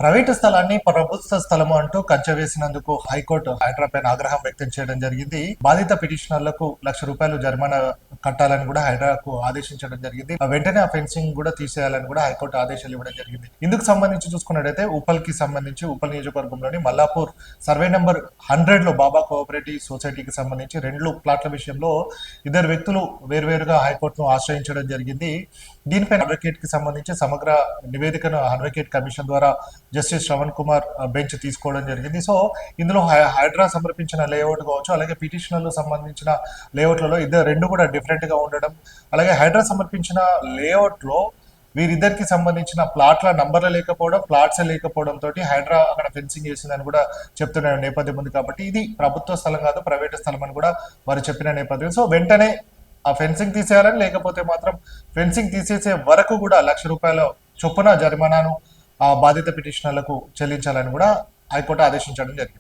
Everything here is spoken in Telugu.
ప్రైవేటు స్థలాన్ని ప్రభుత్వ స్థలము అంటూ కంచె వేసినందుకు హైకోర్టు హైడ్రా పైన ఆగ్రహం వ్యక్తం చేయడం జరిగింది. బాధిత పిటిషనర్లకు ₹1,00,000 జరిమానా కట్టాలని కూడా హైడ్రాకు ఆదేశించడం జరిగింది. వెంటనే ఆ ఫెన్సింగ్ కూడా తీసేయాలని కూడా హైకోర్టు ఆదేశాలు ఇవ్వడం జరిగింది. ఇందుకు సంబంధించి చూసుకున్నట్టయితే ఉప్పల్కి సంబంధించి ఉప్పల్ నియోజకవర్గంలోని మల్లాపూర్ సర్వే నెంబర్ 100 లో బాబా కోఆపరేటివ్ సొసైటీకి సంబంధించి 2 ప్లాట్ల విషయంలో ఇద్దరు వ్యక్తులు వేర్వేరుగా హైకోర్టును ఆశ్రయించడం జరిగింది. దీనిపై అడ్వకేట్ కి సంబంధించి సమగ్ర నివేదికను అడ్వకేట్ కమిషన్ ద్వారా జస్టిస్ శ్రవణ్ కుమార్ బెంచ్ తీసుకోవడం జరిగింది. సో ఇందులో హైడ్రా సమర్పించిన లేఅవుట్ కావచ్చు, అలాగే పిటిషనర్లు సంబంధించిన లేఅవుట్లలో రెండు కూడా డిఫరెంట్ గా ఉండడం, అలాగే హైడ్రా సమర్పించిన లేఅవుట్ లో వీరిద్దరికి సంబంధించిన ప్లాట్ల నంబర్లు లేకపోవడం, ప్లాట్స్ లేకపోవడం తోటి హైడ్రా అక్కడ ఫెన్సింగ్ చేసిందని కూడా చెప్తున్న నేపథ్యం ఉంది. కాబట్టి ఇది ప్రభుత్వ స్థలం కాదు, ప్రైవేట్ స్థలం అని కూడా వారు చెప్పిన నేపథ్యం. సో వెంటనే ఆ ఫెన్సింగ్ తీసేయాలని, లేకపోతే మాత్రం ఫెన్సింగ్ తీసేసే వరకు కూడా ₹1,00,000 చొప్పున జరిమానాను ఆ బాధిత పిటిషనర్లకు చెల్లించాలని కూడా హైకోర్టు ఆదేశించడం జరిగింది.